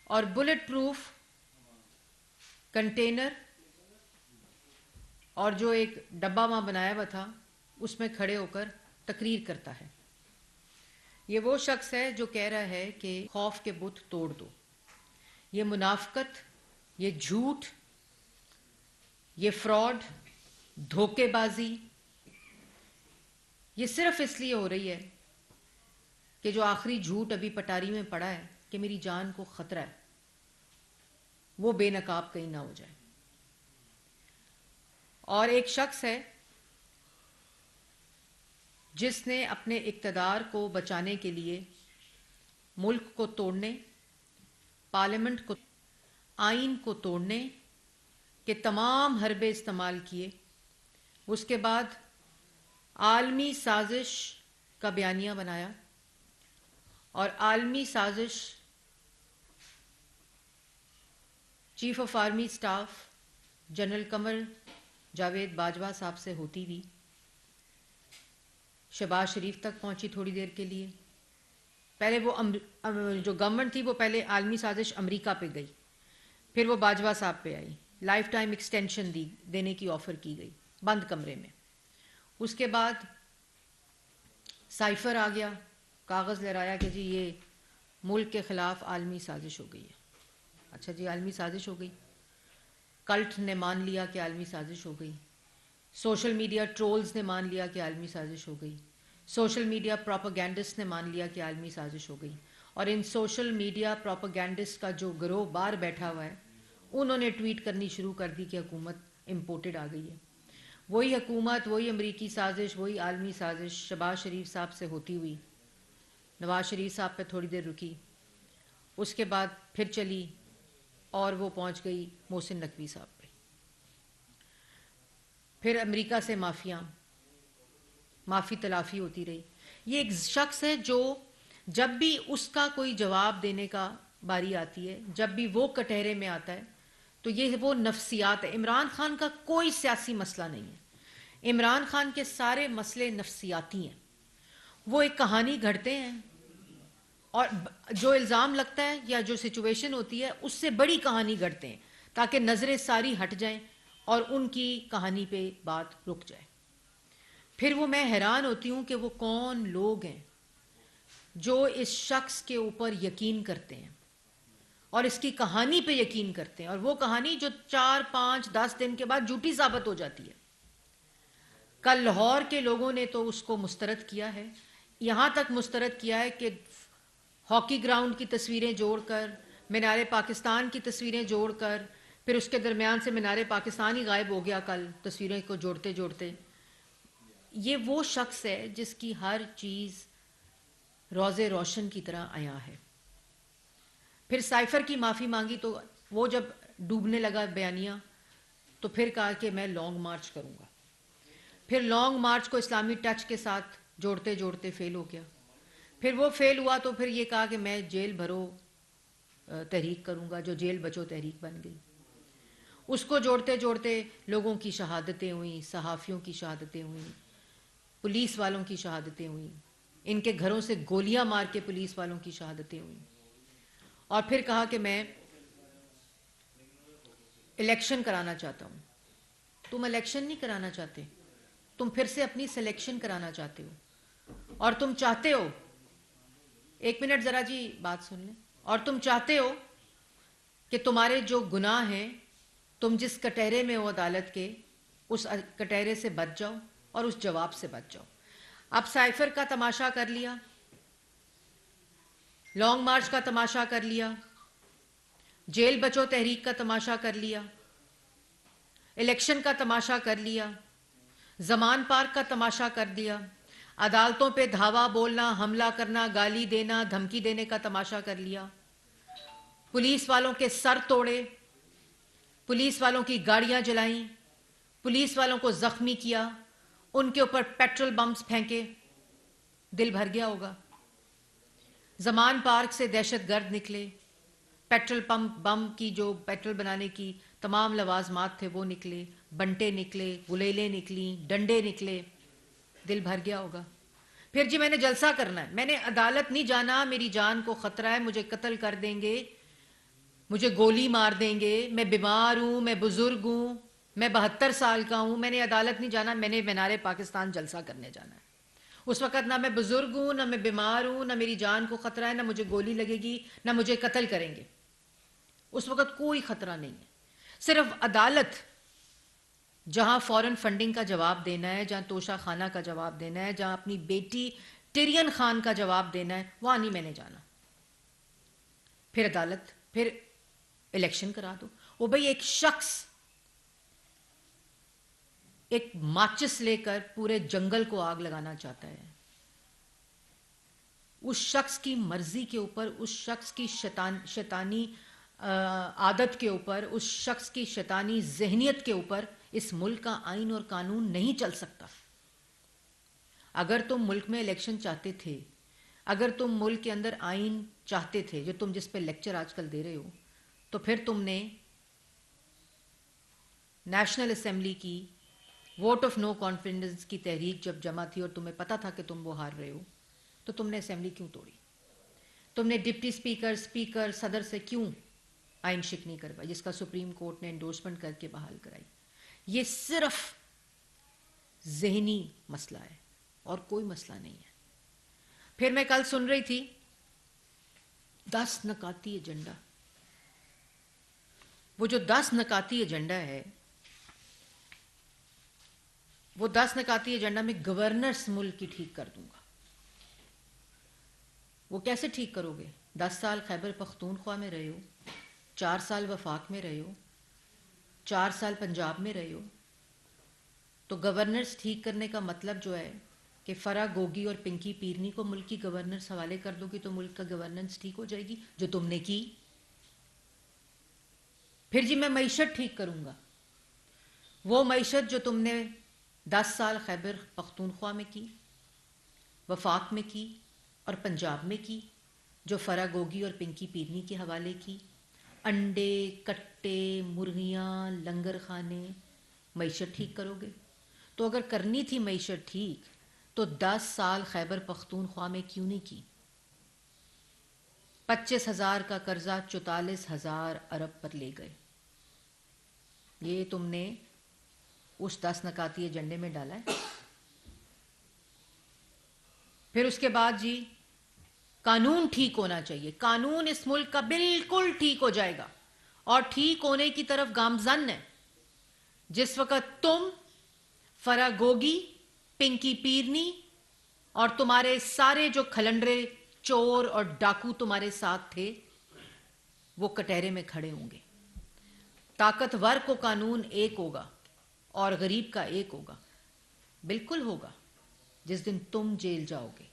اور Bullet proof container اور جو ایک ڈبہ وہاں بنایا ہوا تھا اس میں کھڑے ہو کر تقریر کرتا ہے. یہ وہ شخص ہے جو کہہ رہا ہے کہ خوف کے بت توڑ دو. یہ منافقت، یہ جھوٹ، یہ فراڈ، دھوکے بازی، یہ صرف اس لیے ہو رہی ہے کہ جو آخری جھوٹ ابھی پٹاری میں پڑا ہے کہ میری جان کو خطرہ ہے، وہ بے نقاب کہیں نہ ہو جائے. اور ایک شخص ہے جس نے اپنے اقتدار کو بچانے کے لیے ملک کو توڑنے، پارلیمنٹ کو، آئین کو توڑنے کے تمام حربے استعمال کیے. اس کے بعد عالمی سازش کا بیانیہ بنایا اور عالمی سازش chief of army staff general Qamar Javed Bajwa صاحب سے ہوتی ہوئی شہباز شریف تک پہنچی تھوڑی دیر کے لیے. پہلے وہ جو گورنمنٹ تھی وہ پہلے عالمی سازش امریکہ پہ گئی، پھر وہ باجوہ صاحب پہ آئی، لائف ٹائم ایکسٹینشن دینے کی آفر کی گئی بند کمرے میں. اس کے بعد سائفر آ گیا، کاغذ لہرایا کہ جی یہ ملک کے خلاف عالمی سازش ہو گئی ہے. اچھا جی عالمی سازش ہو گئی، کلٹ نے مان لیا کہ عالمی سازش ہو گئی، سوشل میڈیا ٹرولز نے مان لیا کہ عالمی سازش ہو گئی، سوشل میڈیا پروپیگینڈسٹ نے مان لیا کہ عالمی سازش ہو گئی. اور ان سوشل میڈیا پروپیگینڈسٹ کا جو گروہ باہر بیٹھا ہوا ہے انہوں نے ٹویٹ کرنی شروع کر دی کہ حکومت امپورٹڈ آ گئی ہے. وہی حکومت، وہی امریکی سازش، وہی عالمی سازش شہباز شریف صاحب سے ہوتی ہوئی نواز شریف صاحب پہ تھوڑی دیر رکی، اس کے بعد پھر چلی اور وہ پہنچ گئی محسن نقوی صاحب پہ. پھر امریکہ سے معافی تلافی ہوتی رہی. یہ ایک شخص ہے جو جب بھی اس کا کوئی جواب دینے کا باری آتی ہے، جب بھی وہ کٹہرے میں آتا ہے تو یہ وہ نفسیات ہے. عمران خان کا کوئی سیاسی مسئلہ نہیں ہے، عمران خان کے سارے مسئلے نفسیاتی ہیں. وہ ایک کہانی گھڑتے ہیں اور جو الزام لگتا ہے یا جو سچویشن ہوتی ہے اس سے بڑی کہانی گھڑتے ہیں تاکہ نظریں ساری ہٹ جائیں اور ان کی کہانی پہ بات رک جائے. پھر وہ میں حیران ہوتی ہوں کہ وہ کون لوگ ہیں جو اس شخص کے اوپر یقین کرتے ہیں اور اس کی کہانی پہ یقین کرتے ہیں، اور وہ کہانی جو 4 5 10 دن کے بعد جھوٹی ثابت ہو جاتی ہے. کل لاہور کے لوگوں نے تو اس کو مسترد کیا ہے، یہاں تک مسترد کیا ہے کہ ہاکی گراؤنڈ کی تصویریں جوڑ کر، مینار پاکستان کی تصویریں جوڑ کر، پھر اس کے درمیان سے مینار پاکستان ہی غائب ہو گیا کل تصویریں کو جوڑتے جوڑتے. یہ وہ شخص ہے جس کی ہر چیز روز روشن کی طرح عیاں ہے. پھر سائفر کی معافی مانگی تو وہ جب ڈوبنے لگا بیانیہ تو پھر کہا کہ میں لانگ مارچ کروں گا. پھر لانگ مارچ کو اسلامی ٹچ کے ساتھ جوڑتے جوڑتے فیل ہو گیا. پھر وہ فیل ہوا تو پھر یہ کہا کہ میں جیل بھرو تحریک کروں گا، جو جیل بچو تحریک بن گئی. اس کو جوڑتے جوڑتے لوگوں کی شہادتیں ہوئیں، صحافیوں کی شہادتیں ہوئیں، پولیس والوں کی شہادتیں ہوئیں، ان کے گھروں سے گولیاں مار کے پولیس والوں کی شہادتیں ہوئیں. اور پھر کہا کہ میں الیکشن کرانا چاہتا ہوں. تم الیکشن نہیں کرانا چاہتے، تم پھر سے اپنی سلیکشن کرانا چاہتے ہو، اور تم چاہتے ہو، ایک منٹ ذرا جی بات سن لیں، اور تم چاہتے ہو کہ تمہارے جو گناہ ہیں، تم جس کٹہرے میں ہو عدالت کے، اس کٹہرے سے بچ جاؤ اور اس جواب سے بچ جاؤ. اب سائفر کا تماشا کر لیا، لانگ مارچ کا تماشا کر لیا، جیل بچو تحریک کا تماشا کر لیا، الیکشن کا تماشا کر لیا، زمان پارک کا تماشا کر دیا، عدالتوں پہ دھاوا بولنا، حملہ کرنا، گالی دینا، دھمکی دینے کا تماشا کر لیا، پولیس والوں کے سر توڑے، پولیس والوں کی گاڑیاں جلائیں، پولیس والوں کو زخمی کیا، ان کے اوپر پیٹرول بمز پھینکے. دل بھر گیا ہوگا. زمان پارک سے دہشت گرد نکلے، پیٹرول پمپ بم کی جو پیٹرول بنانے کی تمام لوازمات تھے وہ نکلے، بنٹے نکلے، گلیلیں نکلیں، ڈنڈے نکلے. دل بھر گیا ہوگا. پھر جی میں نے جلسہ کرنا ہے، میں نے عدالت نہیں جانا، میری جان کو خطرہ ہے، مجھے قتل کر دیں گے. مجھے گولی مار دیں گے، میں بیمار ہوں، میں بزرگ ہوں، میں 72 سال کا ہوں، میں نے عدالت نہیں جانا، میں نے مینار پاکستان جلسہ کرنے جانا ہے۔ اس وقت نہ میں بزرگ ہوں، نہ میں بیمار ہوں، نہ میری جان کو خطرہ ہے، نہ مجھے گولی لگے گی، نہ مجھے قتل کریں گے۔ اس وقت کوئی خطرہ نہیں ہے۔ صرف عدالت جہاں فورن فنڈنگ کا جواب دینا ہے، جہاں توشہ خانہ کا جواب دینا ہے، جہاں اپنی بیٹی ٹیرین خان کا جواب دینا ہے، وہاں نہیں میں نے جانا۔ پھر عدالت، پھر الیکشن کرا دو۔ وہ بھئی ایک شخص ایک ماچس لے کر پورے جنگل کو آگ لگانا چاہتا ہے، اس شخص کی مرضی کے اوپر، اس شخص کی شیطانی عادت کے اوپر، اس شخص کی شیطانی ذہنیت کے اوپر اس ملک کا آئین اور قانون نہیں چل سکتا۔ اگر تم ملک میں الیکشن چاہتے تھے، اگر تم ملک کے اندر آئین چاہتے تھے، جو تم جس پہ لیکچر آج کل دے رہے ہو، تو پھر تم نے نیشنل اسمبلی کی ووٹ آف نو کانفیڈنس کی تحریک جب جمع تھی اور تمہیں پتا تھا کہ تم وہ ہار رہے ہو، تو تم نے اسمبلی کیوں توڑی؟ تم نے ڈپٹی اسپیکر صدر سے کیوں آئین شکنی کروائی، جس کا سپریم کورٹ نے انڈورسمنٹ کر کے بحال کرائی؟ یہ صرف ذہنی مسئلہ ہے اور کوئی مسئلہ نہیں ہے۔ پھر میں کل سن رہی تھی 10 نکاتی ایجنڈا۔ وہ جو 10 نکاتی ایجنڈا ہے، وہ 10 نکاتی ایجنڈا میں گورننس ملک کی ٹھیک کر دوں گا۔ وہ کیسے ٹھیک کرو گے؟ 10 سال خیبر پختونخوا میں رہے ہو، 4 سال وفاق میں رہے ہو، 4 سال پنجاب میں رہے ہو، تو گورننس ٹھیک کرنے کا مطلب جو ہے کہ فرا گوگی اور پنکی پیرنی کو ملک کی گورننس حوالے کر دو گی تو ملک کا گورننس ٹھیک ہو جائے گی، جو تم نے کی۔ پھر جی میں معیشت ٹھیک کروں گا، وہ معیشت جو تم نے 10 سال خیبر پختونخوا میں کی، وفاق میں کی اور پنجاب میں کی، جو فرا گوگی اور پنکی پیرنی کے حوالے کی، انڈے، کٹے، مرغیاں، لنگر خانے، معیشت ٹھیک کرو گے؟ تو اگر کرنی تھی معیشت ٹھیک تو 10 سال خیبر پختونخوا میں کیوں نہیں کی؟ 25,000 کا قرضہ 44,000 ارب پر لے گئے۔ یہ تم نے اس 10 نکاتی ایجنڈے میں ڈالا ہے۔ پھر اس کے بعد جی قانون ٹھیک ہونا چاہیے۔ قانون اس ملک کا بالکل ٹھیک ہو جائے گا اور ٹھیک ہونے کی طرف گامزن ہے جس وقت تم، فرا گوگی، پنکی پیرنی اور تمہارے سارے جو کھلنڈرے چور اور ڈاکو تمہارے ساتھ تھے وہ کٹہرے میں کھڑے ہوں گے۔ طاقتور کو قانون ایک ہوگا اور غریب کا ایک ہوگا۔ بالکل ہوگا جس دن تم جیل جاؤ گے۔